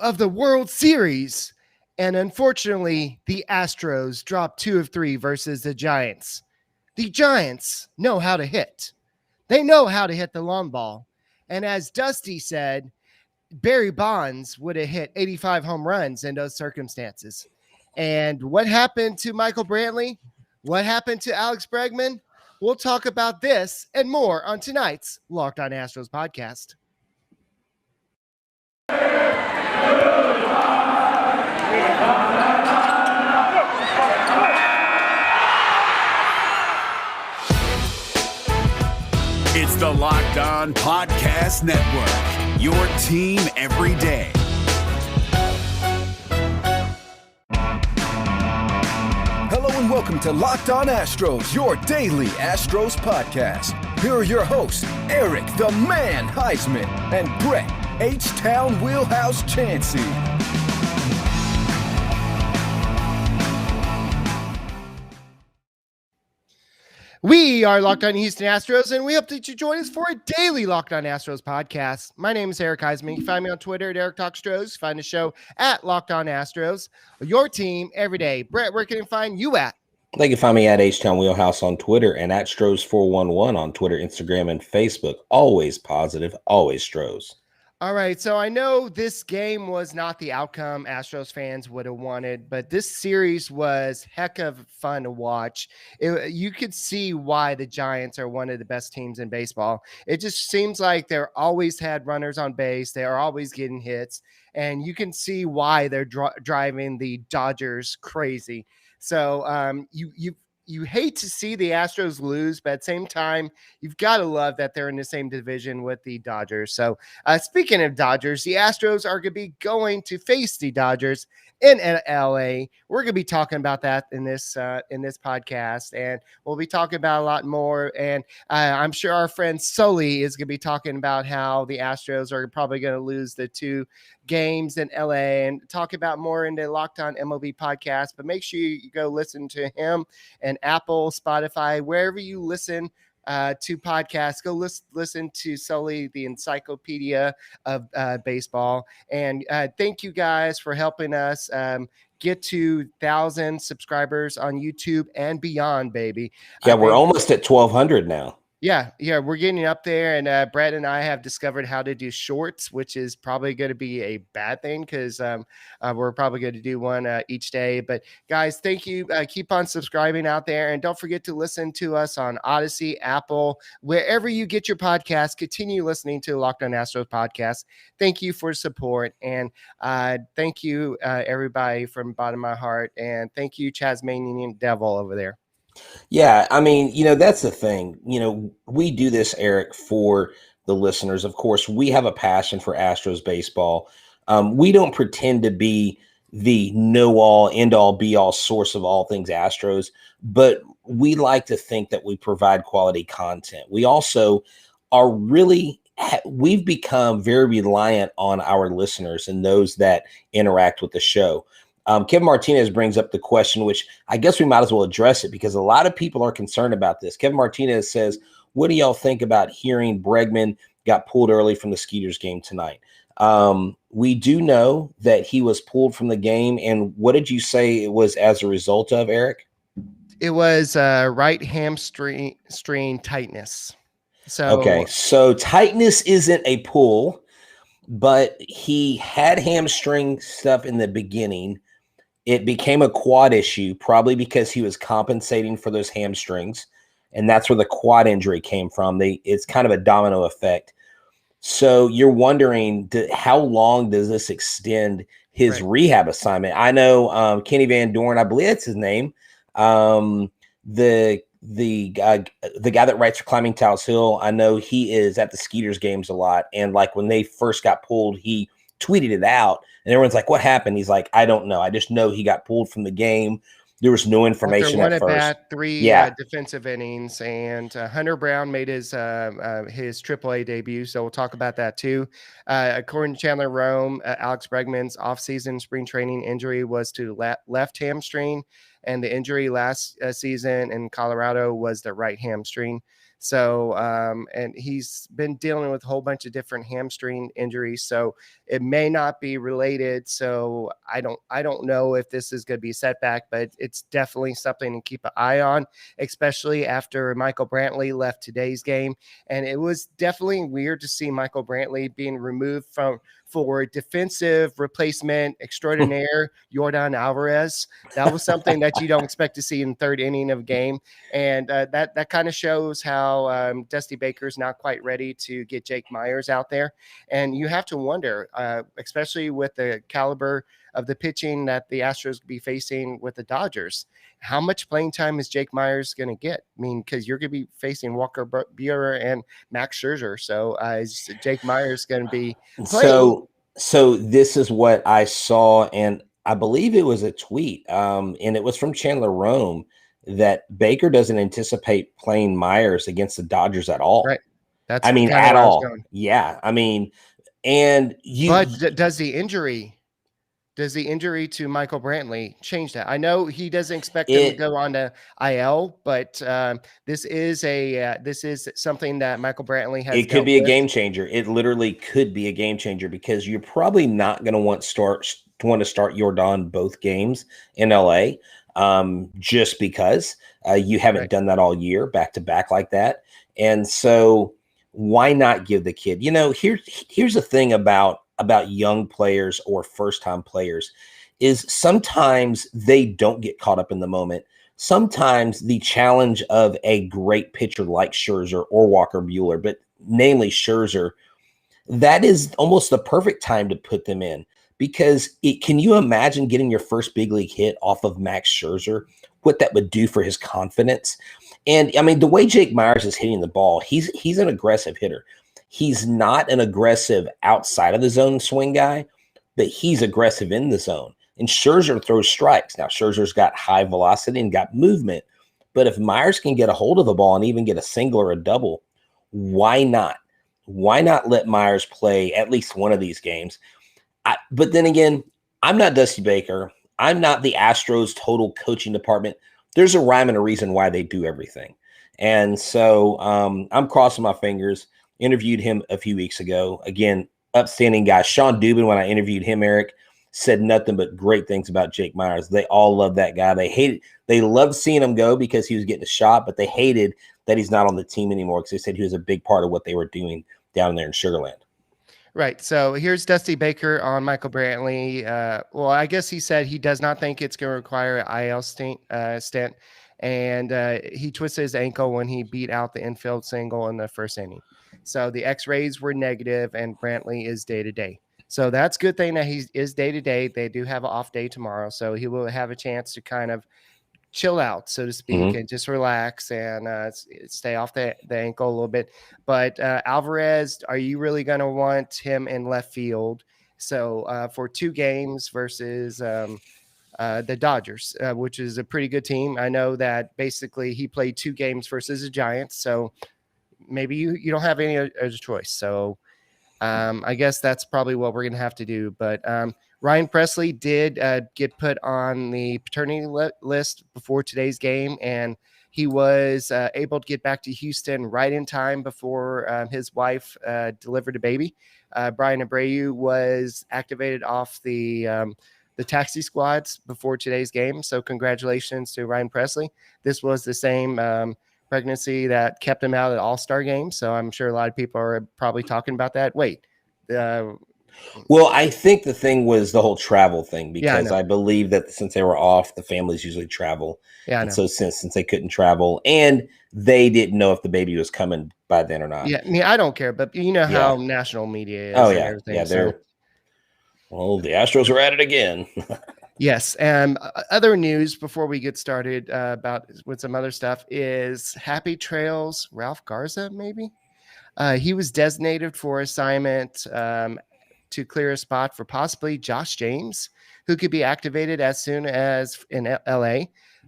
of the World Series. And unfortunately, the Astros dropped 2 of 3 versus the Giants. The Giants know how to hit. They know how to hit the long ball. And as Dusty said, Barry Bonds would have hit 85 home runs in those circumstances. And what happened to Michael Brantley? What happened to Alex Bregman? We'll talk about this and more on tonight's Locked On Astros podcast. It's the Locked On Podcast Network, your team every day. Hello and welcome to Locked On Astros, your daily Astros podcast. Here are your hosts, Eric the Man Huysman and Brett H-Town Wheelhouse Chancey. We are Locked On Houston Astros, and we hope that you join us for a daily Locked On Astros podcast. My name is Eric Huysman. You can find me on Twitter at Eric Talk Stros. Find the show at Locked On Astros. Your team every day. Brett, where can I find you at? They can find me at H-Town Wheelhouse on Twitter and at Stros411 on Twitter, Instagram, and Facebook. Always positive, always Stros. All right, so I know this game was not the outcome Astros fans would have wanted, but this series was heck of fun to watch. You could see why the Giants are one of the best teams in baseball. It just seems like they're always had runners on base. They are always getting hits, and you can see why they're driving the Dodgers crazy. So you hate to see the Astros lose, but at the same time, you've got to love that they're in the same division with the Dodgers. So speaking of Dodgers, the Astros are going to be going to face the Dodgers in LA. We're going to be talking about that in this podcast, and we'll be talking about a lot more. And I'm sure our friend Sully is going to be talking about how the Astros are probably going to lose the 2 games in LA, and talk about more in the Locked On MLB podcast. But make sure you go listen to him and Apple, Spotify, wherever you listen to podcasts. Go listen to Sully, the encyclopedia of baseball. And thank you guys for helping us get to 1,000 subscribers on YouTube and beyond, baby. Yeah, we're almost at 1,200 now. Yeah, we're getting up there, and Brett and I have discovered how to do shorts, which is probably going to be a bad thing because we're probably going to do one each day. But guys, thank you. Keep on subscribing out there, and don't forget to listen to us on Odyssey, Apple, wherever you get your podcast. Continue listening to Locked On Astros podcast. Thank you for support, and thank you everybody from the bottom of my heart, and thank you Tasmanian Devil over there. Yeah, I mean, that's the thing. We do this, Eric, for the listeners. Of course, we have a passion for Astros baseball. We don't pretend to be the know-all, end-all, be-all source of all things Astros, but we like to think that we provide quality content. We also are we've become very reliant on our listeners and those that interact with the show. Kevin Martinez brings up the question, which I guess we might as well address it because a lot of people are concerned about this. Kevin Martinez says, what do y'all think about hearing Bregman got pulled early from the Skeeters game tonight? We do know that he was pulled from the game. And what did you say it was as a result of, Eric? It was right hamstring tightness. So tightness isn't a pull, but he had hamstring stuff in the beginning. It became a quad issue, probably because he was compensating for those hamstrings, and that's where the quad injury came from. It's kind of a domino effect. So you're wondering, how long does this extend his rehab assignment? I know Kenny Van Dorn, I believe that's his name, the guy that writes for Climbing Taos Hill, I know he is at the Skeeters games a lot. And like when they first got pulled, he tweeted it out and everyone's like, what happened? He's like, I don't know. I just know he got pulled from the game. There was no information at first. Bat, 3 defensive innings, and Hunter Brown made his AAA debut, so we'll talk about that too. According to Chandler Rome, Alex Bregman's offseason spring training injury was to left hamstring, and the injury last season in Colorado was the right hamstring. So, and he's been dealing with a whole bunch of different hamstring injuries. So it may not be related. So I don't know if this is going to be a setback, but it's definitely something to keep an eye on, especially after Michael Brantley left today's game. And it was definitely weird to see Michael Brantley being removed for defensive replacement extraordinaire Yordan Alvarez. That was something that you don't expect to see in the third inning of a game. And that kind of shows how Dusty Baker's not quite ready to get Jake Myers out there. And you have to wonder, especially with the caliber of the pitching that the Astros could be facing with the Dodgers, how much playing time is Jake Myers going to get? I mean, because you're going to be facing Walker Buehler and Max Scherzer. So is Jake Myers going to be playing? So this is what I saw, and I believe it was a tweet, and it was from Chandler Rome, that Baker doesn't anticipate playing Myers against the Dodgers at all. Right. That's at all. Yeah. I mean, and but does the injury to Michael Brantley change that? I know he doesn't expect him to go on to IL, but this is something that Michael Brantley has. It could be a game changer. It literally could be a game changer, because you're probably not going to want to start Yordan both games in LA, just because you haven't done that all year back to back like that. And so why not give the kid, here's the thing about young players or first-time players, is sometimes they don't get caught up in the moment. Sometimes the challenge of a great pitcher like Scherzer or Walker Buehler, but namely Scherzer, that is almost the perfect time to put them in, because can you imagine getting your first big league hit off of Max Scherzer, what that would do for his confidence? And I mean, the way Jake Myers is hitting the ball, he's an aggressive hitter. He's not an aggressive outside of the zone swing guy, but he's aggressive in the zone. And Scherzer throws strikes. Now, Scherzer's got high velocity and got movement. But if Myers can get a hold of the ball and even get a single or a double, why not? Why not let Myers play at least one of these games? But then again, I'm not Dusty Baker. I'm not the Astros total coaching department. There's a rhyme and a reason why they do everything. And so I'm crossing my fingers. Interviewed him a few weeks ago. Again, upstanding guy. Sean Dubin, when I interviewed him, Eric, said nothing but great things about Jake Myers. They all love that guy. They loved seeing him go because he was getting a shot, but they hated that he's not on the team anymore, because they said he was a big part of what they were doing down there in Sugar Land. Right. So here's Dusty Baker on Michael Brantley. Well, I guess he said he does not think it's going to require an IL stint. And he twisted his ankle when he beat out the infield single in the first inning. So the x-rays were negative, and Brantley is day-to-day. So that's a good thing that he is day-to-day. They do have an off day tomorrow, so he will have a chance to kind of chill out, so to speak, and just relax and stay off the ankle a little bit. But Alvarez, are you really going to want him in left field? So for 2 games versus the Dodgers, which is a pretty good team. I know that basically he played 2 games versus the Giants, so maybe you don't have any other choice. So I guess that's probably what we're going to have to do. But Ryan Presley did get put on the paternity list before today's game, and he was able to get back to Houston right in time before his wife delivered a baby. Brian Abreu was activated off the taxi squads before today's game. So congratulations to Ryan Presley. This was the same pregnancy that kept him out of the All-Star game. So I'm sure a lot of people are probably talking about that. Wait. Well, I think the thing was the whole travel thing, because I believe that since they were off, the families usually travel. Yeah. And so since they couldn't travel, and they didn't know if the baby was coming by then or not. Yeah. I mean, I don't care, but you know how national media is. Oh, yeah. Yeah. Well, the Astros are at it again. Yes. And other news before we get started with some other stuff is Happy Trails, Ralph Garza, maybe. He was designated for assignment to clear a spot for possibly Josh James, who could be activated as soon as in LA.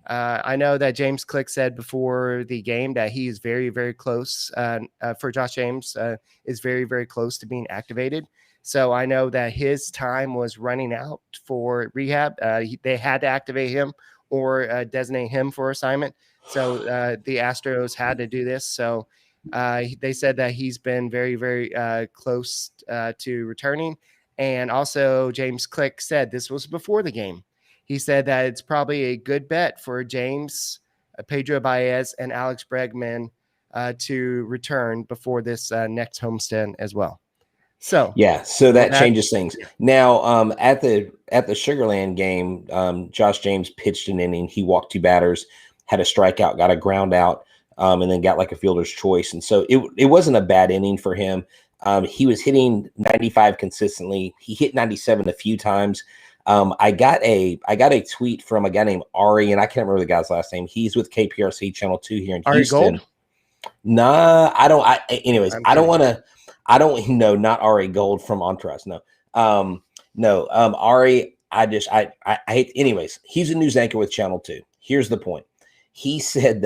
I know that James Click said before the game that he is very, very close for Josh James is very, very close to being activated. So I know that his time was running out for rehab. They had to activate him or designate him for assignment. So the Astros had to do this. So They said that he's been very, very close to returning. And also, James Click said this was before the game. He said that it's probably a good bet for James, Pedro Baez, and Alex Bregman to return before this next homestand as well. So yeah, so that changes things. Now, at the Sugarland game, Josh James pitched an inning. He walked 2 batters, had a strikeout, got a ground out, and then got like a fielder's choice. And so it wasn't a bad inning for him. He was hitting 95 consistently. He hit 97 a few times. I got a tweet from a guy named Ari, and I can't remember the guy's last name. He's with KPRC Channel 2 here in Houston. Ari Gold? Nah, I don't. I don't know, not Ari Gold from On Trust. No. Ari, I hate, anyways, he's a news anchor with Channel 2. Here's the point. He said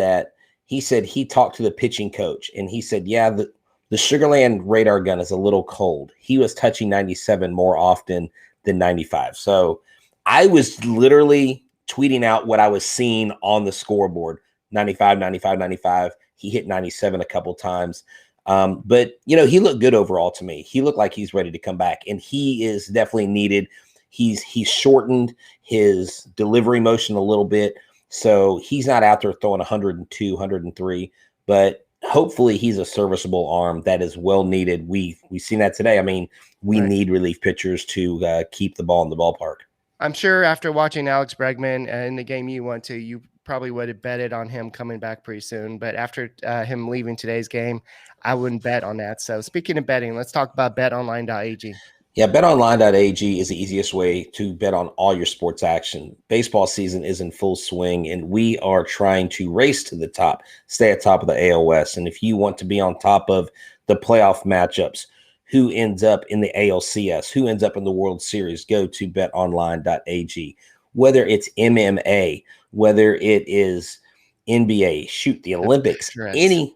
he talked to the pitching coach, and he said, yeah, the Sugarland radar gun is a little cold. He was touching 97 more often than 95. So I was literally tweeting out what I was seeing on the scoreboard, 95, 95, 95. He hit 97 a couple times. But, he looked good overall to me. He looked like he's ready to come back, and he is definitely needed. He's shortened his delivery motion a little bit, so he's not out there throwing 102, 103, but hopefully he's a serviceable arm that is well needed. We've seen that today. I mean, we need relief pitchers to keep the ball in the ballpark. I'm sure after watching Alex Bregman in the game you went to, you probably would have betted on him coming back pretty soon. But after him leaving today's game, I wouldn't bet on that. So speaking of betting, let's talk about betonline.ag. Yeah, betonline.ag is the easiest way to bet on all your sports action. Baseball season is in full swing, and we are trying to race to the top, stay at top of the AL West. And if you want to be on top of the playoff matchups, who ends up in the ALCS, who ends up in the World Series, go to betonline.ag. Whether it's MMA, whether it is NBA, the Olympics, The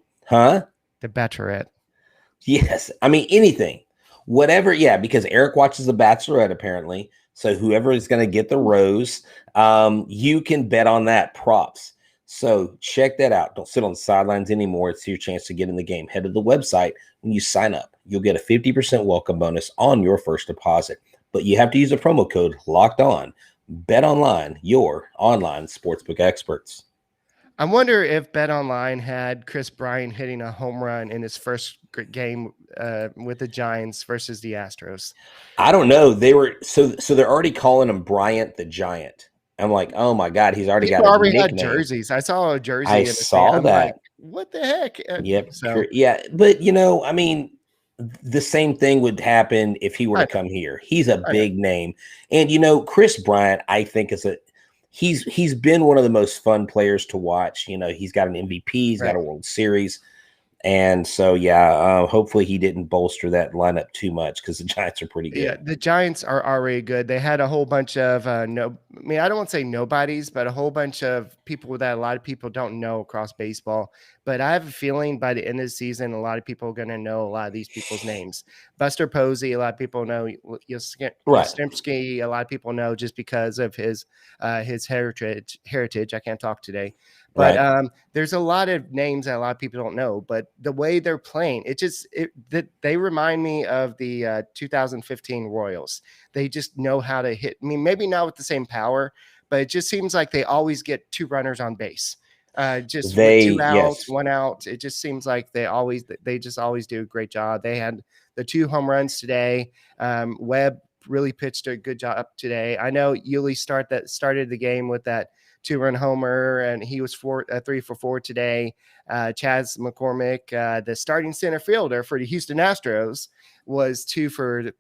Bachelorette. Yes, I mean, anything. Whatever, yeah, because Eric watches The Bachelorette, apparently. So whoever is going to get the rose, you can bet on that, props. So check that out. Don't sit on the sidelines anymore. It's your chance to get in the game. Head to the website. When you sign up, you'll get a 50% welcome bonus on your first deposit. But you have to use a promo code Locked On. Bet Online, your online sportsbook experts. I wonder if BetOnline had Chris Bryant hitting a home run in his first game with the Giants versus the Astros. I don't know. They were so they're already calling him Bryant the Giant. I'm like, oh my God, he's already got a nickname. Had jerseys. I saw a jersey. I saw that. Like, what the heck? Yep. So, yeah, but I mean, the same thing would happen if he were to come here. He's a big name, and Chris Bryant, I think he's been one of the most fun players to watch. He's got an MVP, he's got a World Series. And so, hopefully he didn't bolster that lineup too much because the Giants are pretty good. Yeah, the Giants are already good. They had a whole bunch of I don't want to say nobodies, but a whole bunch of people that a lot of people don't know across baseball. But I have a feeling by the end of the season, a lot of people are going to know a lot of these people's names. Buster Posey, a lot of people know. Yastrzemski, a lot of people know just because of his heritage. I can't talk today. But there's a lot of names that a lot of people don't know. But the way they're playing, they remind me of the 2015 Royals. They just know how to hit. I mean, maybe not with the same power, but it just seems like they always get 2 runners on base. With 2 outs, 1 out. It just seems like they just always do a great job. They had the 2 home runs today. Webb really pitched a good job today. I know Yuli started the game with that 2-run homer, and he was 3 for 4 today. Chaz McCormick, the starting center fielder for the Houston Astros, was 2 for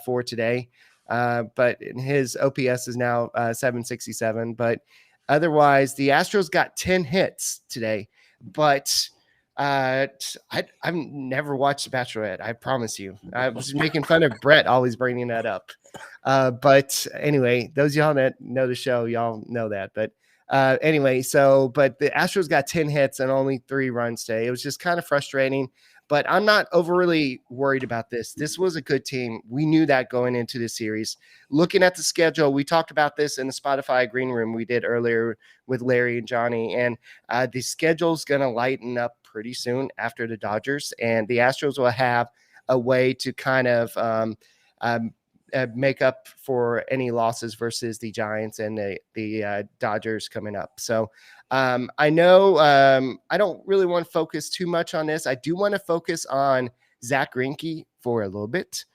4 today. But his OPS is now 767. But otherwise, the Astros got 10 hits today. But I've never watched The Bachelorette. I promise you. I was making fun of Brett always bringing that up. But anyway, those y'all that know the show, y'all know that. But anyway, but the Astros got 10 hits and only 3 runs today. It was just kind of frustrating, but I'm not overly worried about this. This was a good team. We knew that going into the series. Looking at the schedule, we talked about this in the Spotify Green Room we did earlier with Larry and Johnny, and the schedule's going to lighten up pretty soon after the Dodgers, and the Astros will have a way to kind of make up for any losses versus the Giants and the Dodgers coming up. So I know I don't really want to focus too much on this. I do want to focus on Zach Greinke for a little bit.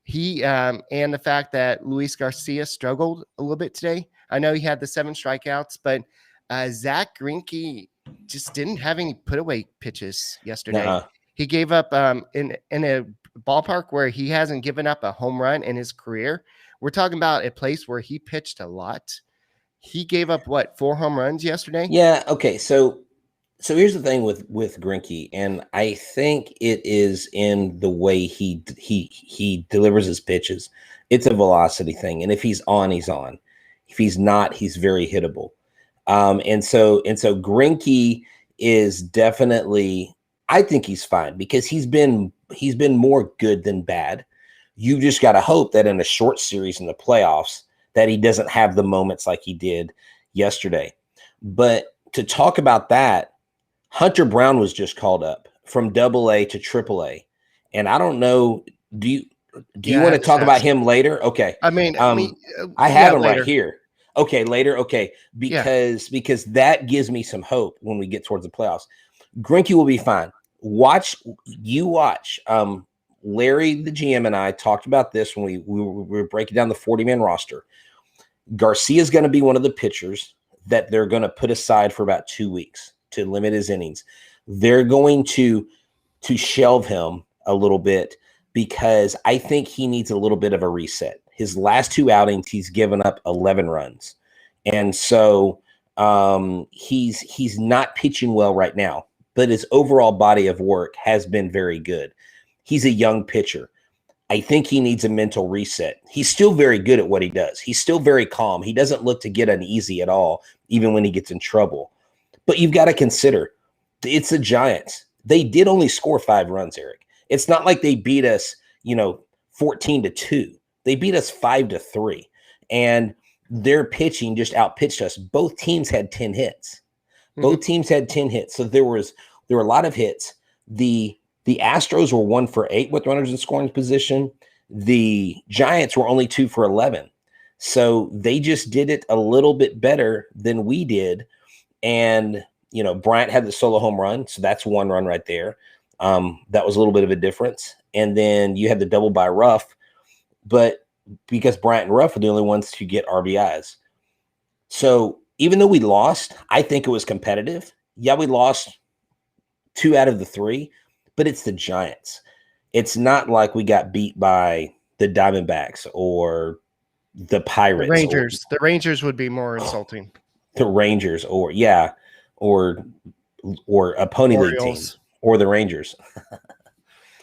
He and the fact that Luis Garcia struggled a little bit today. I know he had the 7 strikeouts, but Zach Greinke just didn't have any put away pitches yesterday. Nuh-uh. He gave up in a ballpark where he hasn't given up a home run in his career. We're talking about a place where he pitched a lot. He gave up 4 home runs yesterday? Yeah. Okay. So here's the thing with Greinke, and I think it is in the way he delivers his pitches. It's a velocity thing, and if he's on, he's on. If he's not, he's very hittable. And so Greinke is definitely. I think he's fine because he's been more good than bad. You just got to hope that in a short series in the playoffs that he doesn't have the moments like he did yesterday. But to talk about that, Hunter Brown was just called up from AA to AAA. And I don't know, do you want to talk about him later? Okay. I mean, I have him right here. Okay, later. Okay. Because that gives me some hope when we get towards the playoffs. Greinke will be fine. Watch. Larry, the GM, and I talked about this when we were breaking down the 40-man roster. Garcia is going to be one of the pitchers that they're going to put aside for about 2 weeks to limit his innings. They're going to shelve him a little bit because I think he needs a little bit of a reset. His last 2 outings, he's given up 11 runs. And so he's not pitching well right now, but his overall body of work has been very good. He's a young pitcher. I think he needs a mental reset. He's still very good at what he does. He's still very calm. He doesn't look to get uneasy at all, even when he gets in trouble. But you've got to consider, it's the Giants. They did only score 5 runs, Eric. It's not like they beat us, 14-2. They beat us 5-3. And their pitching just outpitched us. Both teams had 10 hits. Both teams had 10 hits. So there were a lot of hits. The Astros were 1 for 8 with runners in scoring position. The Giants were only 2 for 11. So they just did it a little bit better than we did. And, Bryant had the solo home run. So that's 1 run right there. That was a little bit of a difference. And then you had the double by Ruff. But because Bryant and Ruff were the only ones to get RBIs. So even though we lost, I think it was competitive. Yeah, we lost 2 out of the 3, but it's the Giants. It's not like we got beat by the Diamondbacks or the Pirates. The Rangers would be more insulting. The Rangers or a pony league team or the Rangers.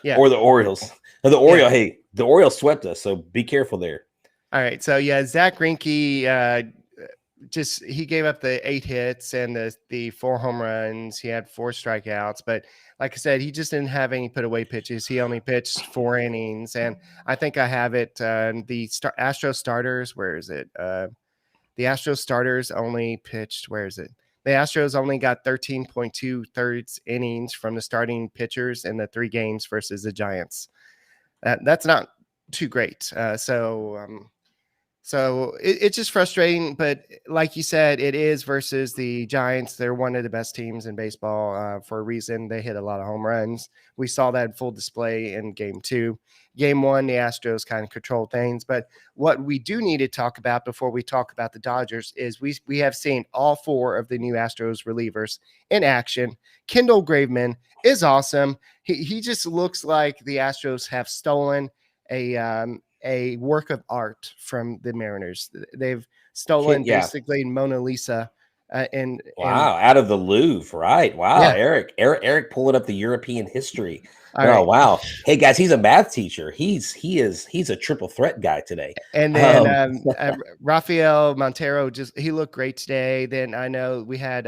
Yeah. Or the Orioles. The Orioles, hey, the Orioles swept us, so be careful there. All right. So Zach Greinke he gave up the 8 hits and the 4 home runs. He had 4 strikeouts, but like I said, he just didn't have any put away pitches. He only pitched 4 innings, and I think I have it. The Astros starters, where is it? The Astros starters only pitched. Where is it? The Astros only got 13.2 thirds innings from the starting pitchers in the 3 games versus the Giants. That's not too great. So it's just frustrating, but like you said, it is versus the Giants. They're one of the best teams in baseball for a reason. They hit a lot of home runs. We saw that in full display in Game 2. Game 1, the Astros kind of controlled things. But what we do need to talk about before we talk about the Dodgers is we have seen all 4 of the new Astros relievers in action. Kendall Graveman is awesome. He just looks like the Astros have stolen a work of art from the Mariners. They've stolen basically Mona Lisa. Out of the Louvre, right? Wow, yeah. Eric pulling up the European history. Wow. Hey guys, he's a math teacher. He's a triple threat guy today. And then Rafael Montero he looked great today. Then I know we had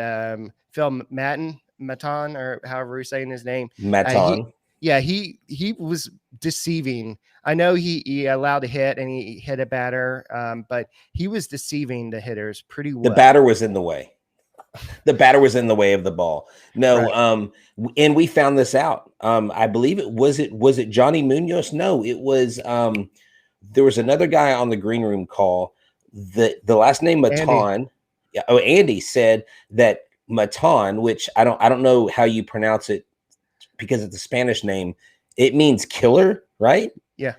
Phil Maton, or however we're saying his name. Maton. He was deceiving. I know he allowed a hit and he hit a batter, but he was deceiving the hitters pretty well. The batter was in the way. The batter was in the way of the ball. No, Right. And we found this out. I believe it was Johnny Munoz? No, it was there was another guy on the green room call. The last name Andy. Matan. Yeah, Andy said that Matan, which I don't know how you pronounce it because it's a Spanish name. It means killer, right? Yeah.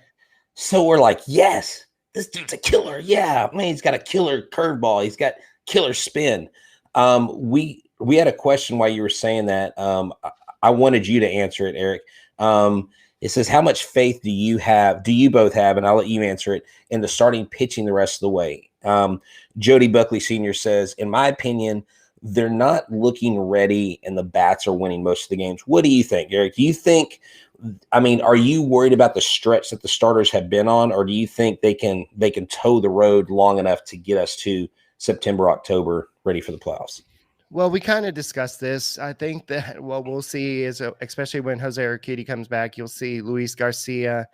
So we're like, yes, this dude's a killer. Yeah, man, he's got a killer curveball. He's got killer spin. We had a question while you were saying that. I wanted you to answer it, Eric. It says, how much faith do you both have, and I'll let you answer it, in the starting pitching the rest of the way? Jody Buckley Sr. says, in my opinion, they're not looking ready and the bats are winning most of the games. What do you think, Eric? Do you think, are you worried about the stretch that the starters have been on, or do you think they can toe the road long enough to get us to September, October, ready for the playoffs? Well, we kind of discussed this. I think that what we'll see is, especially when Jose Urquidy comes back, you'll see Luis Garcia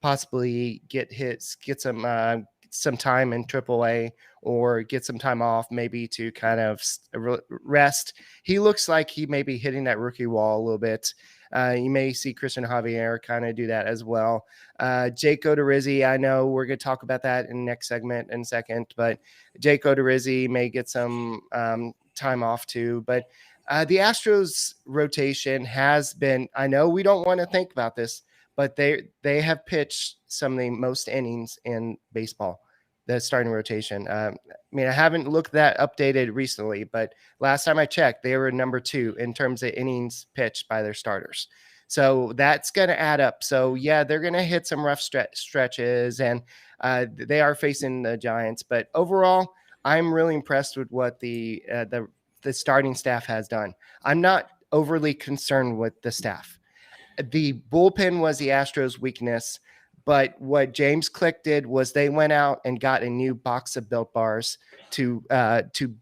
possibly get some time in AAA or get some time off, maybe to kind of rest. He looks like he may be hitting that rookie wall a little bit. You may see Christian Javier kind of do that as well. Jake Odorizzi, I know we're going to talk about that in the next segment in a second, but Jake Odorizzi may get some time off too. But the Astros rotation has been, I know we don't want to think about this, but they have pitched some of the most innings in baseball, the starting rotation. I haven't looked that updated recently, but last time I checked, they were number 2 in terms of innings pitched by their starters. So that's going to add up. So yeah, they're going to hit some rough stretches, and they are facing the Giants. But overall, I'm really impressed with what the starting staff has done. I'm not overly concerned with the staff. The bullpen was the Astros' weakness. But what James Click did was they went out and got a new box of Built Bars to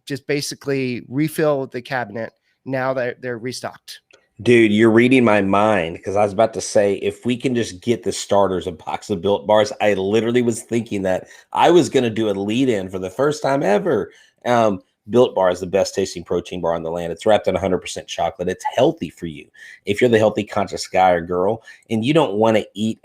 just basically refill the cabinet. Now that they're restocked. Dude, you're reading my mind, because I was about to say, if we can just get the starters a box of Built Bars, I literally was thinking that I was going to do a lead-in for the first time ever. Built Bar is the best tasting protein bar on the land. It's wrapped in 100% chocolate. It's healthy for you. If you're the healthy conscious guy or girl and you don't want to eat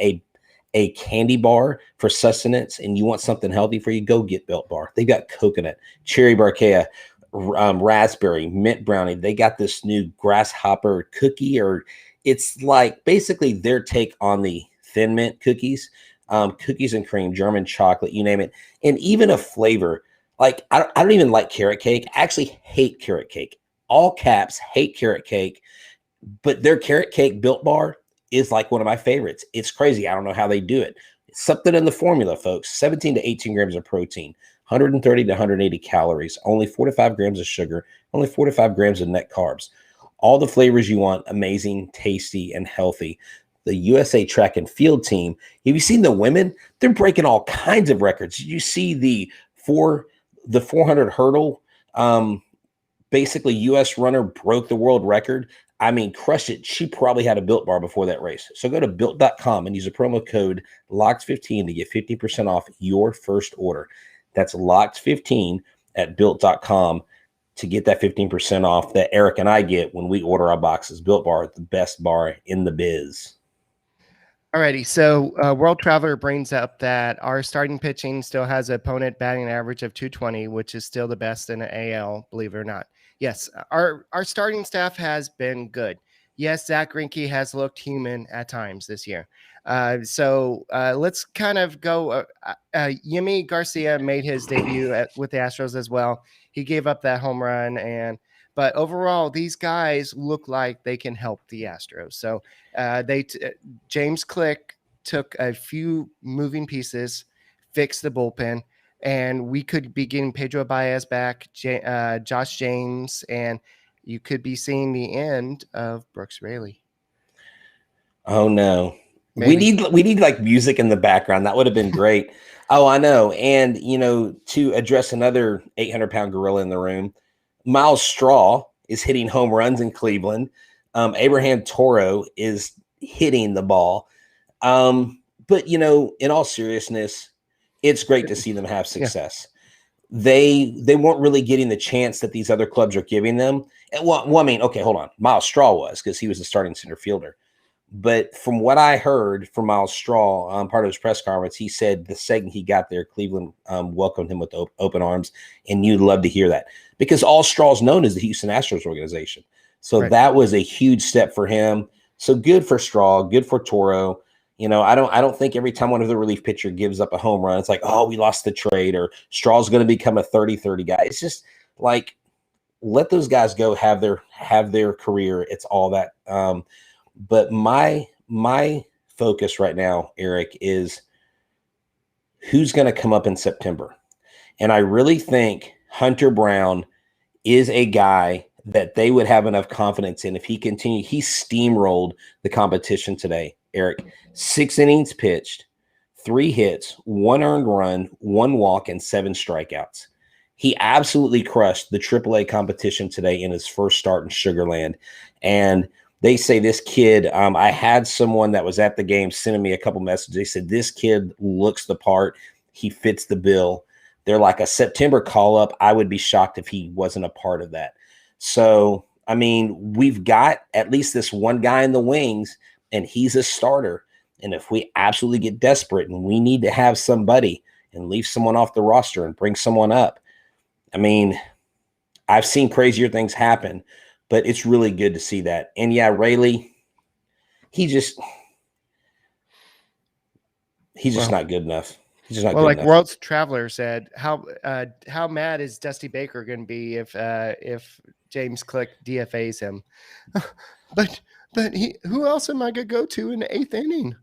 a candy bar for sustenance and you want something healthy for you, go get Built Bar. They got coconut, cherry barcia, raspberry, mint brownie. They got this new grasshopper cookie, or it's like basically their take on the Thin Mint cookies, cookies and cream, German chocolate, you name it. And even a flavor, like I don't even like carrot cake. I actually hate carrot cake. All caps, hate carrot cake. But their carrot cake Built Bar is like one of my favorites. It's crazy. I don't know how they do it. It's something in the formula, folks. 17 to 18 grams of protein, 130 to 180 calories, only 4 to 5 grams of sugar, only 4 to 5 grams of net carbs. All the flavors you want, amazing, tasty, and healthy. The USA track and field team, have you seen the women? They're breaking all kinds of records. You see the 400 hurdle, basically US runner broke the world record. Crushed it. She probably had a Built Bar before that race. So go to built.com and use a promo code LOCKED15 to get 50% off your first order. That's LOCKED15 at built.com to get that 15% off that Eric and I get when we order our boxes. Built Bar, the best bar in the biz. Alrighty, so World Traveler brings up that our starting pitching still has an opponent batting average of 220, which is still the best in the AL, believe it or not. Yes, our starting staff has been good. Yes, Zach Greinke has looked human at times this year. So let's kind of go. Yimi Garcia made his debut with the Astros as well. He gave up that home run, but overall, these guys look like they can help the Astros. So James Click took a few moving pieces, fixed the bullpen, and we could be getting Pedro Baez back, Josh James, and you could be seeing the end of Brooks Raley. Oh no. Maybe. We need like music in the background. That would have been great. Oh, I know. And to address another 800-pound gorilla in the room, Miles Straw is hitting home runs in Cleveland. Abraham Toro is hitting the ball. But in all seriousness, it's great to see them have success. they weren't really getting the chance that these other clubs are giving them. And well, I mean, okay, hold on. Miles Straw was, because he was the starting center fielder. But from what I heard from Miles Straw, part of his press conference, he said the second he got there, Cleveland welcomed him with open arms, and you'd love to hear that, because all Straw's known is the Houston Astros organization. So that was a huge step for him. So good for Straw, good for Toro. You know, I don't think every time one of the relief pitcher gives up a home run, it's like, oh, we lost the trade, or Straw's going to become a 30-30 guy. It's just like, let those guys go have their career. It's all that. But my focus right now, Eric, is who's going to come up in September. And I really think Hunter Brown is a guy that they would have enough confidence in if he continued. He steamrolled the competition today, Eric. 6 innings pitched, 3 hits, 1 earned run, 1 walk, and 7 strikeouts. He absolutely crushed the AAA competition today in his first start in Sugar Land. And they say this kid, I had someone that was at the game sending me a couple messages. They said, this kid looks the part. He fits the bill. They're like a September call-up. I would be shocked if he wasn't a part of that. So, I mean, we've got at least this one guy in the wings, and he's a starter. And if we absolutely get desperate and we need to have somebody and leave someone off the roster and bring someone up, I mean, I've seen crazier things happen, but it's really good to see that. And yeah, Rayleigh, he's just not good enough. He's just not good like enough. World's Traveler said, how mad is Dusty Baker going to be if James Click DFAs him? but who else am I going to go to in the 8th inning?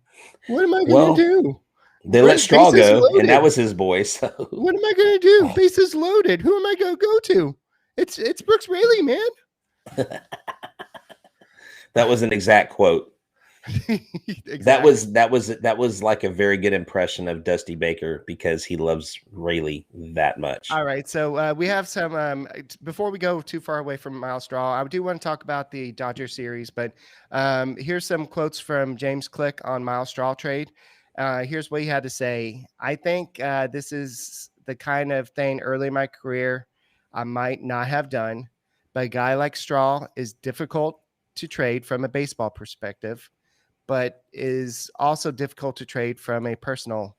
What am I going to do? They let Straw go, and that was his boy. So what am I going to do? Bases loaded. Who am I going to go to? It's Brooks Raley, man. That was an exact quote. Exactly. That was like a very good impression of Dusty Baker, because he loves Rayleigh that much. All right, so we have some before we go too far away from Miles Straw, I do want to talk about the Dodger series, but here's some quotes from James Click on Miles Straw trade. Here's what he had to say. I think this is the kind of thing early in my career I might not have done, but a guy like Straw is difficult to trade from a baseball perspective, but is also difficult to trade from a personal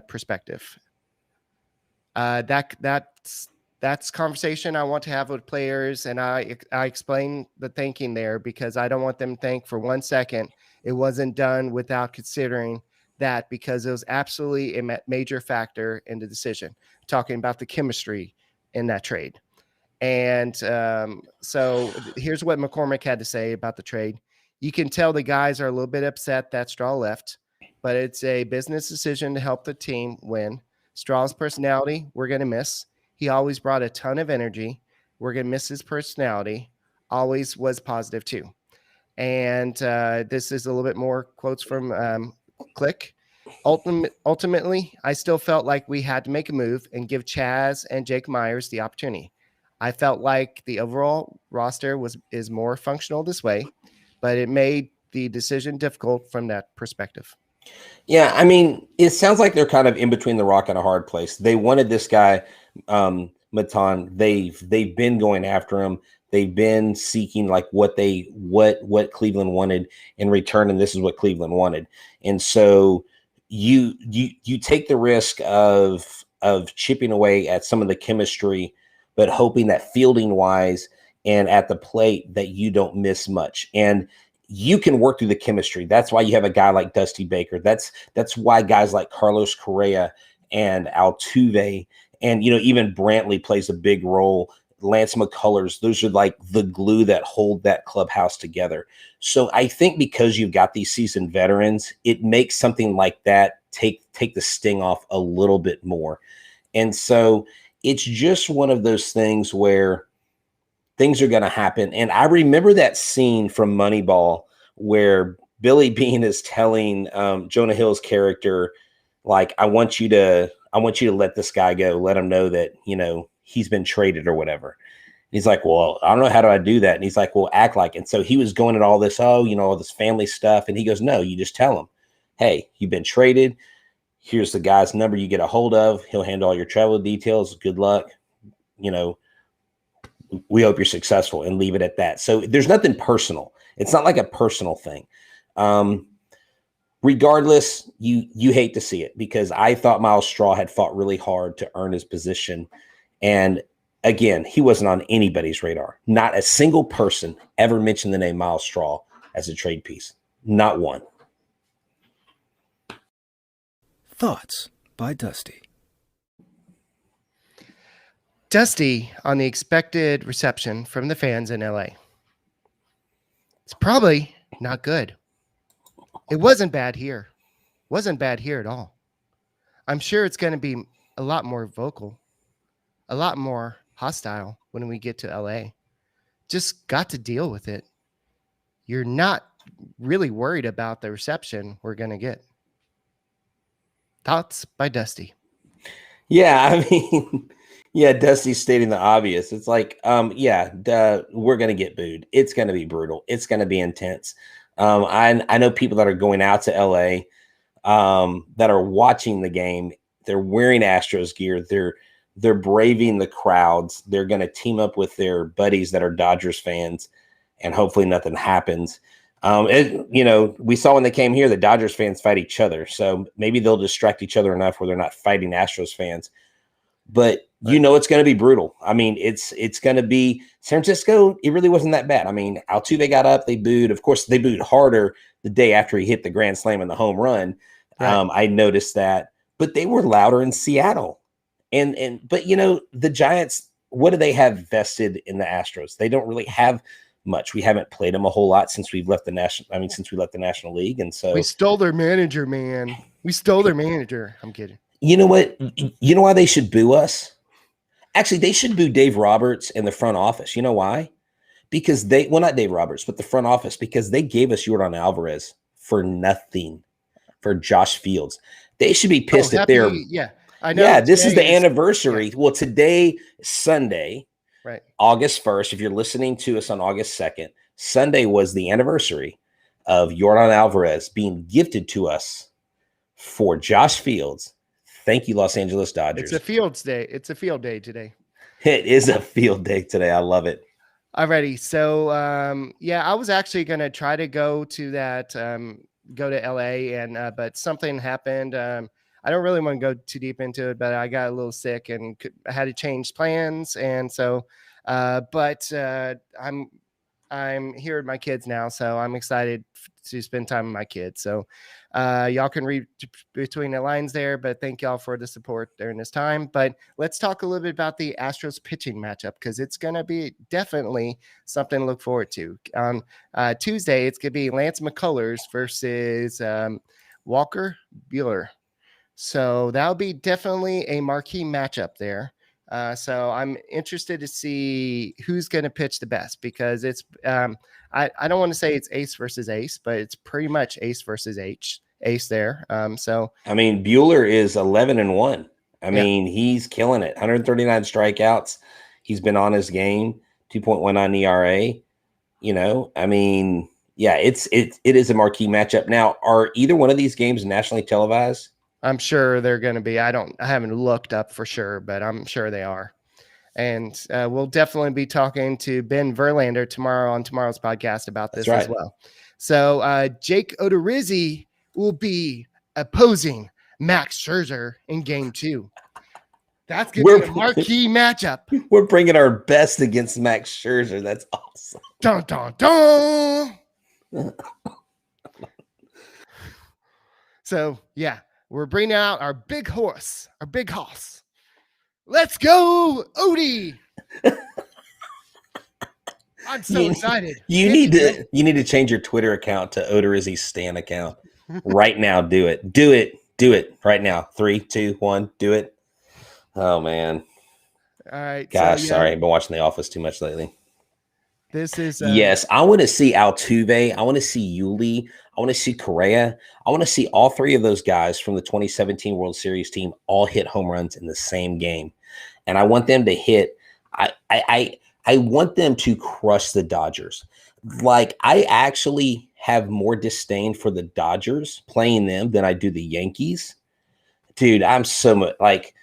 perspective. That's conversation I want to have with players, and I explain the thinking there, because I don't want them to think for 1 second it wasn't done without considering that, because it was absolutely a major factor in the decision. Talking about the chemistry in that trade. And so here's what McCormick had to say about the trade. You can tell the guys are a little bit upset that Straw left, but it's a business decision to help the team win. Straw's personality, we're going to miss. He always brought a ton of energy. We're going to miss his personality. Always was positive too. And this is a little bit more quotes from Click. Ultimately, I still felt like we had to make a move and give Chaz and Jake Myers the opportunity. I felt like the overall roster is more functional this way, but it made the decision difficult from that perspective. Yeah, I mean, it sounds like they're kind of in between the rock and a hard place. They wanted this guy, Matan. They've been going after him. They've been seeking like what Cleveland wanted in return, and this is what Cleveland wanted. And so you take the risk of chipping away at some of the chemistry, but hoping that fielding wise and at the plate that you don't miss much. And you can work through the chemistry. That's why you have a guy like Dusty Baker. That's why guys like Carlos Correa and Altuve and, even Brantley plays a big role. Lance McCullers, those are like the glue that hold that clubhouse together. So I think because you've got these seasoned veterans, it makes something like that take the sting off a little bit more. And so it's just one of those things where things are going to happen. And I remember that scene from Moneyball where Billy Bean is telling Jonah Hill's character, like, I want you to let this guy go. Let him know that, he's been traded or whatever. He's like, well, I don't know. How do I do that? And he's like, well, act like it. And so he was going at all this, all this family stuff. And he goes, no, you just tell him, hey, you've been traded. Here's the guy's number you get a hold of. He'll handle all your travel details. Good luck. We hope you're successful, and leave it at that. So there's nothing personal. It's not like a personal thing. Regardless, you hate to see it, because I thought Miles Straw had fought really hard to earn his position. And again, he wasn't on anybody's radar. Not a single person ever mentioned the name Miles Straw as a trade piece. Not one. Thoughts by Dusty. Dusty on the expected reception from the fans in LA. It's probably not good. It wasn't bad here. Wasn't bad here at all. I'm sure it's going to be a lot more vocal, a lot more hostile when we get to LA. Just got to deal with it. You're not really worried about the reception we're going to get. Thoughts by Dusty. Yeah, I mean, yeah, Dusty's stating the obvious. It's like, we're going to get booed. It's going to be brutal. It's going to be intense. I know people that are going out to LA that are watching the game. They're wearing Astros gear. They're braving the crowds. They're going to team up with their buddies that are Dodgers fans, and hopefully nothing happens. We saw when they came here, the Dodgers fans fight each other. So maybe they'll distract each other enough where they're not fighting Astros fans. But it's going to be brutal. I mean, it's going to be San Francisco. It really wasn't that bad. I mean, Altuve got up, they booed. Of course, they booed harder the day after he hit the grand slam and the home run. Right. I noticed that, but they were louder in Seattle. But the Giants, what do they have vested in the Astros? They don't really have much. We haven't played them a whole lot since we left the National League. And so we stole their manager, man. We stole their manager. I'm kidding. You know what? You know why they should boo us? Actually, they should boo Dave Roberts and the front office. You know why? Because not Dave Roberts, but the front office, because they gave us Yordan Alvarez for nothing, for Josh Fields. They should be pissed at their. Yeah, I know. Yeah, this is the anniversary. Yeah. Well, today, Sunday, right, August 1st, if you're listening to us on August 2nd, Sunday was the anniversary of Yordan Alvarez being gifted to us for Josh Fields. Thank you, Los Angeles Dodgers. It's a Fields day. It's a field day today. It is a field day today. I love it. Alrighty. So, I was actually going to try to go to that, go to LA, but something happened. I don't really want to go too deep into it, but I got a little sick and I had to change plans. And so, I'm here with my kids now, so I'm excited to spend time with my kids. So y'all can read between the lines there, but thank y'all for the support during this time. But let's talk a little bit about the Astros pitching matchup, because it's going to be definitely something to look forward to. On Tuesday, it's going to be Lance McCullers versus Walker Buehler. So that'll be definitely a marquee matchup there. So I'm interested to see who's going to pitch the best, because it's I don't want to say it's ace versus ace, but it's pretty much ace versus ace there. So I mean, Buehler is 11-1. I mean, he's killing it. 139 strikeouts. He's been on his game. 2.19 ERA. I mean, yeah, it is a marquee matchup. Now, are either one of these games nationally televised? I'm sure they're going to be. I haven't looked up for sure, but I'm sure they are. And we'll definitely be talking to Ben Verlander tomorrow on tomorrow's podcast about this as well. So Jake Odorizzi will be opposing Max Scherzer in Game 2. That's going to be a marquee matchup. We're bringing our best against Max Scherzer. That's awesome. Dun, dun, dun. So, yeah. We're bringing out our big horse. Let's go, Odie. I'm so excited. You need to change your Twitter account to Odorizzi Stan account right now. Do it right now. 3, 2, 1, do it. Oh man. All right. Gosh, sorry. I've been watching The Office too much lately. This is yes. I want to see Altuve. I want to see Yuli. I want to see Correa. I want to see all three of those guys from the 2017 World Series team all hit home runs in the same game, and I want them to hit. I want them to crush the Dodgers. Like, I actually have more disdain for the Dodgers playing them than I do the Yankees, dude, I'm so much like,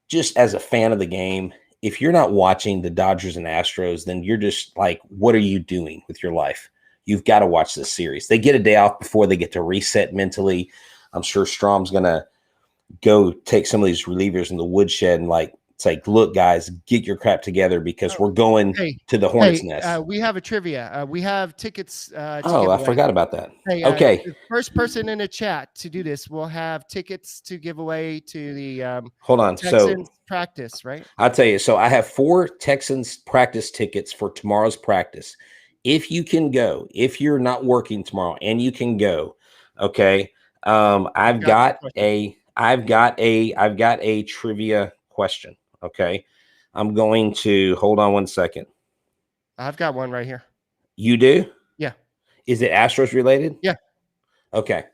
just as a fan of the game, if you're not watching the Dodgers and Astros, then you're just like, what are you doing with your life? You've got to watch this series. They get a day off before they get to reset mentally. I'm sure Strom's going to go take some of these relievers in the woodshed and like, it's like, look, guys, get your crap together because we're going to the Hornets' nest. We have a trivia. We have tickets. I forgot about that. Hey, okay. The first person in the chat to do this will have tickets to give away to the hold on. Texans practice, right? I'll tell you. So I have 4 Texans practice tickets for tomorrow's practice. If you can go, if you're not working tomorrow and you can go, okay. I've got a trivia question. Okay. I'm going to hold on one second. I've got one right here. You do? Yeah. Is it Astros related? Yeah. Okay.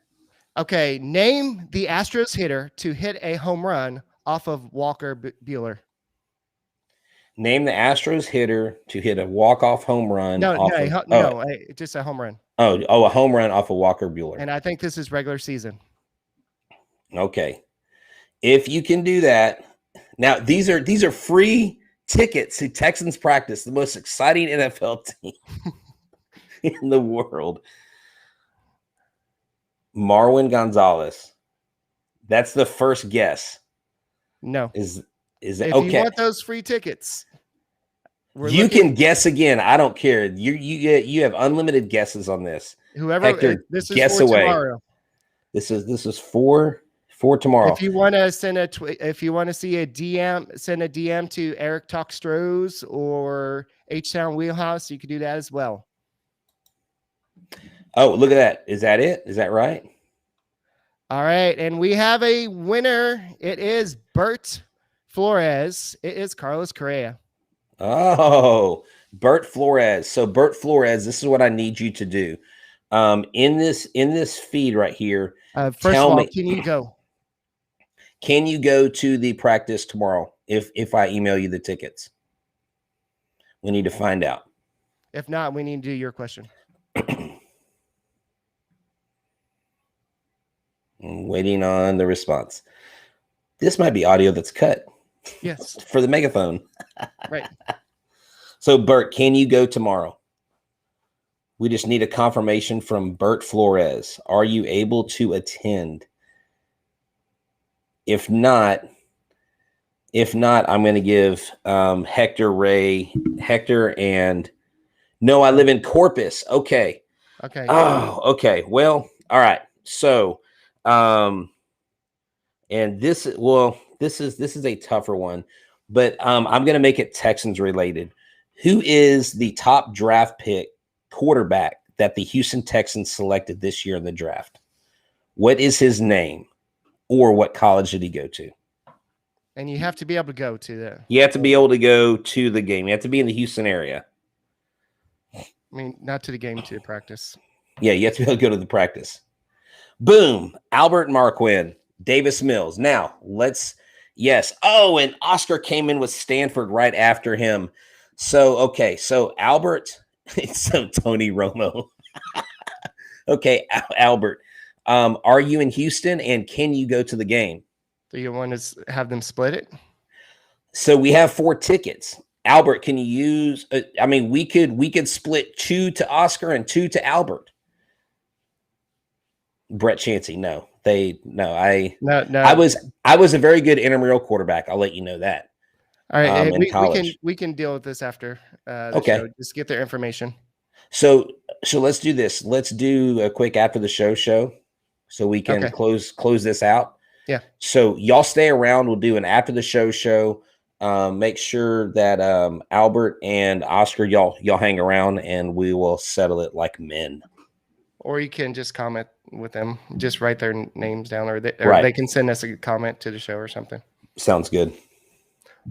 Okay. Name the Astros hitter to hit a home run off of Walker Buehler. Name the Astros hitter to hit a walk-off home run. Just a home run. Oh, a home run off of Walker Buehler. And I think this is regular season. Okay. If you can do that. Now, these are free tickets to Texans practice, the most exciting NFL team in the world. Marwin Gonzalez. That's the first guess. No. Is that if okay? If you want those free tickets, can guess again. I don't care. You have unlimited guesses on this. Whoever Hector, this is guess for away. Tomorrow. This is for tomorrow. If you want to send if you want to see a DM, send a DM to Eric Talk Stros or H-Town Wheelhouse. You can do that as well. Oh, look at that. Is that it? Is that right? All right. And we have a winner. It is Bert Flores. It is Carlos Correa. Oh, Bert Flores. So Bert Flores, this is what I need you to do. In this feed right here. First of all, can you go? Can you go to the practice tomorrow if I email you the tickets? We need to find out. If not, we need to do your question. I'm waiting on the response. This might be audio that's cut. Yes. For the megaphone. Right. So, Bert, can you go tomorrow? We just need a confirmation from Bert Flores. Are you able to attend? If not, I'm going to give Hector and no, I live in Corpus. Okay. Okay. Oh, okay. Well, all right. So, and this is a tougher one, but I'm going to make it Texans related. Who is the top draft pick quarterback that the Houston Texans selected this year in the draft? What is his name? Or what college did he go to? And you have to be able to go to that. You have to be able to go to the game. You have to be in the Houston area. I mean, not to the game, to practice. Yeah, you have to be able to go to the practice. Boom. Albert Marquin, Davis Mills. Now, yes. Oh, and Oscar came in with Stanford right after him. So, okay. So, Albert, so Tony Romo. Okay, Albert. Are you in Houston and can you go to the game? Do you want to have them split it? So we have 4 tickets. Albert, can you use? We could split 2 to Oscar and 2 to Albert. Brett Chancey, no. I was a very good intramural quarterback. I'll let you know that. All right, we can deal with this after. Okay, show. Just get their information. So let's do this. Let's do a quick after the show, so we can close this out. Yeah. So y'all stay around. We'll do an after the show. Make sure that Albert and Oscar, y'all hang around, and we will settle it like men. Or you can just comment with them. Just write their names down, or they can send us a comment to the show or something. Sounds good.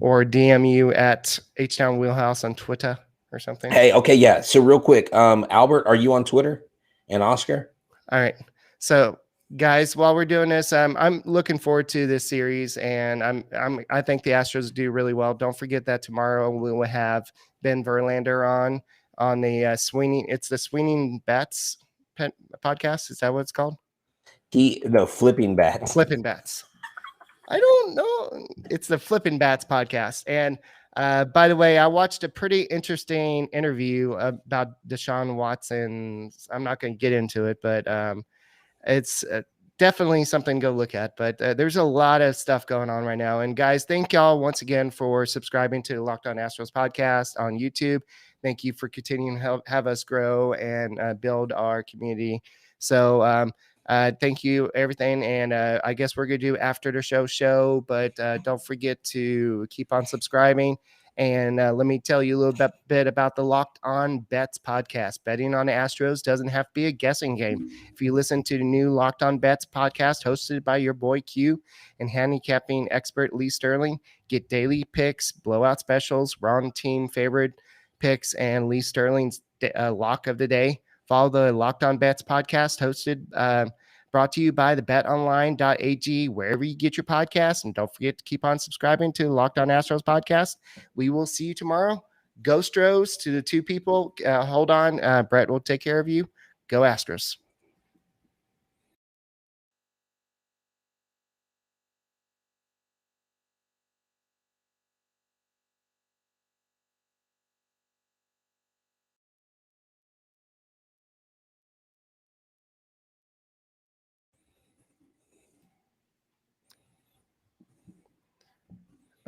Or DM you at H-Town Wheelhouse on Twitter or something. Hey, okay, yeah. So real quick, Albert, are you on Twitter? And Oscar? All right. So guys, while we're doing this, I'm looking forward to this series, and I think the Astros do really well. Don't forget that tomorrow we will have Ben Verlander on the swinging. It's the Swinging Bats podcast. Is that what it's called? Flipping Bats. Flipping Bats. I don't know. It's the Flippin' Bats podcast. And by the way, I watched a pretty interesting interview about Deshaun Watson. I'm not going to get into it, but it's definitely something to go look at. But there's a lot of stuff going on right now. And guys, thank y'all once again for subscribing to the Locked On Astros podcast on YouTube. Thank you for continuing to have us grow and build our community. So thank you, everything. And I guess we're going to do after the show, but don't forget to keep on subscribing. And let me tell you a little bit about the Locked On Bets podcast. Betting on the Astros doesn't have to be a guessing game. If you listen to the new Locked On Bets podcast hosted by your boy Q and handicapping expert Lee Sterling, get daily picks, blowout specials, wrong team favorite picks, and Lee Sterling's lock of the day. Follow the Locked On Bets podcast hosted, brought to you by the betonline.ag, wherever you get your podcasts. And don't forget to keep on subscribing to the Locked On Astros podcast. We will see you tomorrow. Go Stros to the two people. Hold on. Brett will take care of you. Go Astros.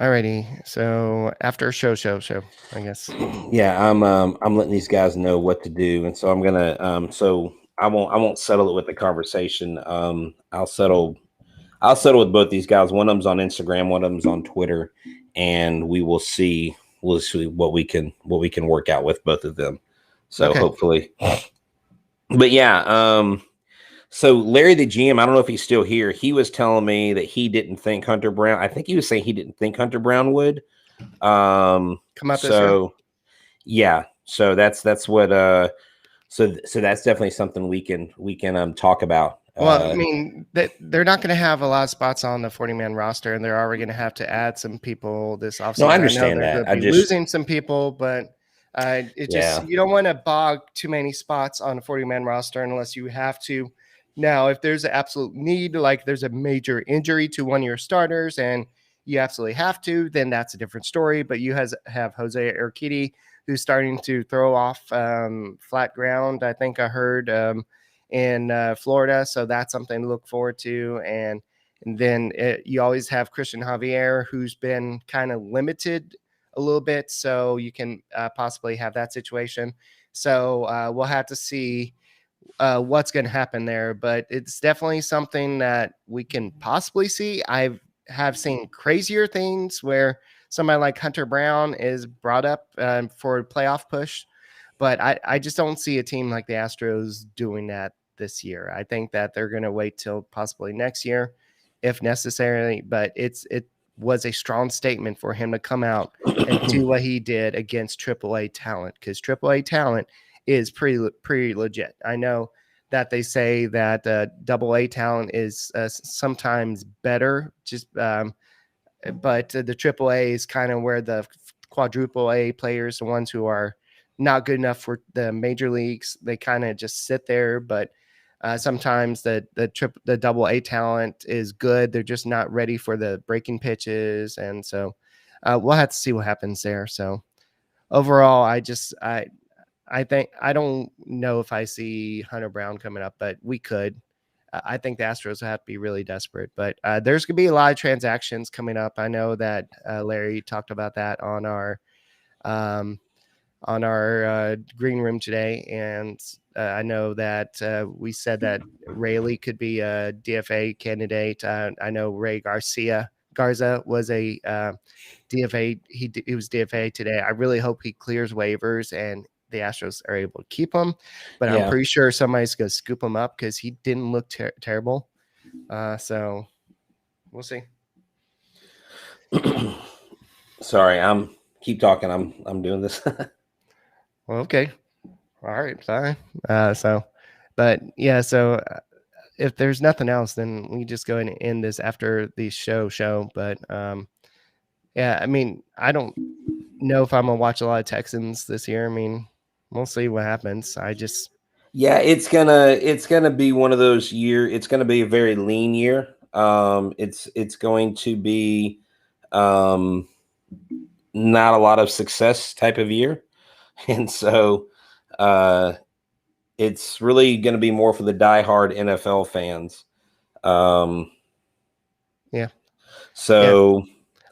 Alrighty, so after show, I guess. Yeah, I'm letting these guys know what to do, and so I'm gonna so I won't settle it with the conversation. I'll settle with both these guys. One of them's on Instagram, one of them's on Twitter, and we'll see what we can work out with both of them. So Okay. hopefully, but yeah, so Larry the GM, I don't know if he's still here. He was telling me that he didn't think Hunter Brown. I think he was saying he didn't think Hunter Brown would come up this year. Yeah, so that's what so that's definitely something we can talk about. Well, I mean, they're not going to have a lot of spots on the 40-man roster, and they're already going to have to add some people this offseason. No, I understand know that. I just losing some people, but you don't want to bog too many spots on a 40-man roster unless you have to. Now, if there's an absolute need, like there's a major injury to one of your starters and you absolutely have to, then that's a different story. But you have Jose Urquidy, who's starting to throw off flat ground, I think I heard, in Florida. So that's something to look forward to. And then you always have Christian Javier, who's been kind of limited a little bit. So you can possibly have that situation. So we'll have to see what's going to happen there, but it's definitely something that we can possibly see. I have seen crazier things where somebody like Hunter Brown is brought up for a playoff push, but I just don't see a team like the Astros doing that this year. I think that they're going to wait till possibly next year if necessary, but it was a strong statement for him to come out and do what he did against AAA talent, because AAA talent is pretty legit. I know that they say that AA talent is sometimes better, but the AAA is kind of where the quadruple A players, the ones who are not good enough for the major leagues, they kind of just sit there. But sometimes the AA talent is good. They're just not ready for the breaking pitches. And so we'll have to see what happens there. So overall, I think I don't know if I see Hunter Brown coming up, but we could. I think the Astros will have to be really desperate. But there's going to be a lot of transactions coming up. I know that Larry talked about that on our green room today, and I know that we said that Rayleigh could be a DFA candidate. I know Ray Garza was a DFA. He was DFA today. I really hope he clears waivers and the Astros are able to keep him, but I'm pretty sure somebody's going to scoop him up because he didn't look terrible. So we'll see. Sorry, keep talking. I'm doing this. Well, okay. All right. Sorry. But yeah, so if there's nothing else, then we just go and end this after the show. But yeah, I mean, I don't know if I'm going to watch a lot of Texans this year. I mean, we'll see what happens. Yeah, it's gonna be one of those years. It's gonna be a very lean year. It's going to be not a lot of success type of year. And so it's really going to be more for the diehard NFL fans. Yeah. So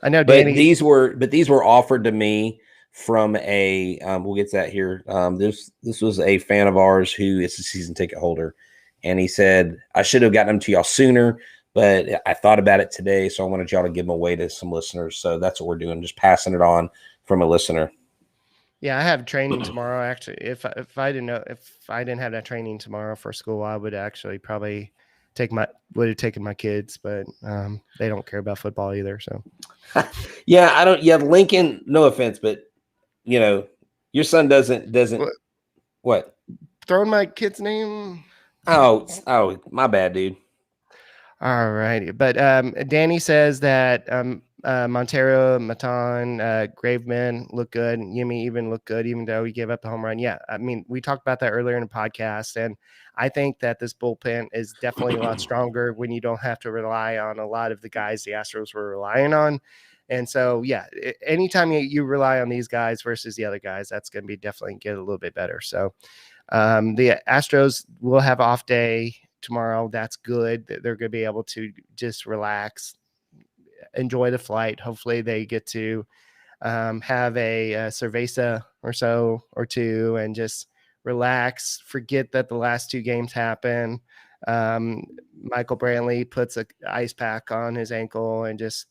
I know but Danny. these were offered to me from a we'll get to that here. This was a fan of ours who is a season ticket holder, and he said I should have gotten them to y'all sooner, but I thought about it today, so I wanted y'all to give them away to some listeners. So that's what we're doing, just passing it on from a listener. Yeah, I have training tomorrow. Actually, if I didn't have that training tomorrow for school, I would actually probably would have taken my kids, but they don't care about football either. So yeah, I don't. Yeah, Lincoln. No offense, but your son doesn't. What? Throwing my kid's name. Oh, my bad, dude. All righty. But Danny says that Montero, Matan, Graveman look good. Yimi even look good, even though he gave up the home run. Yeah, I mean, we talked about that earlier in the podcast, and I think that this bullpen is definitely a lot stronger when you don't have to rely on a lot of the guys the Astros were relying on. And so, yeah, anytime you rely on these guys versus the other guys, that's going to be definitely get a little bit better. So the Astros will have off day tomorrow. That's good. They're going to be able to just relax, enjoy the flight. Hopefully they get to have a cerveza or two and just relax, forget that the last two games happened. Michael Brantley puts an ice pack on his ankle and just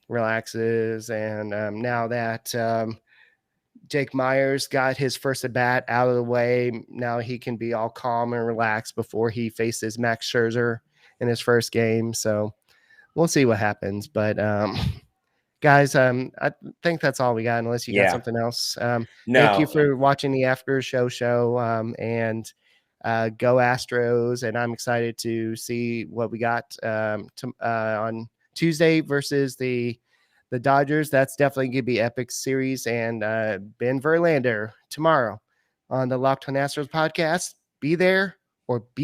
relaxes. And now that Jake Myers got his first at bat out of the way, now he can be all calm and relaxed before he faces Max Scherzer in his first game. So we'll see what happens. But guys, I think that's all we got, unless you got something else. No. Thank you for watching the After Show, and go Astros. And I'm excited to see what we got on Tuesday versus the Dodgers. That's definitely going to be epic series. And Ben Verlander tomorrow on the Locked On Astros podcast. Be there or be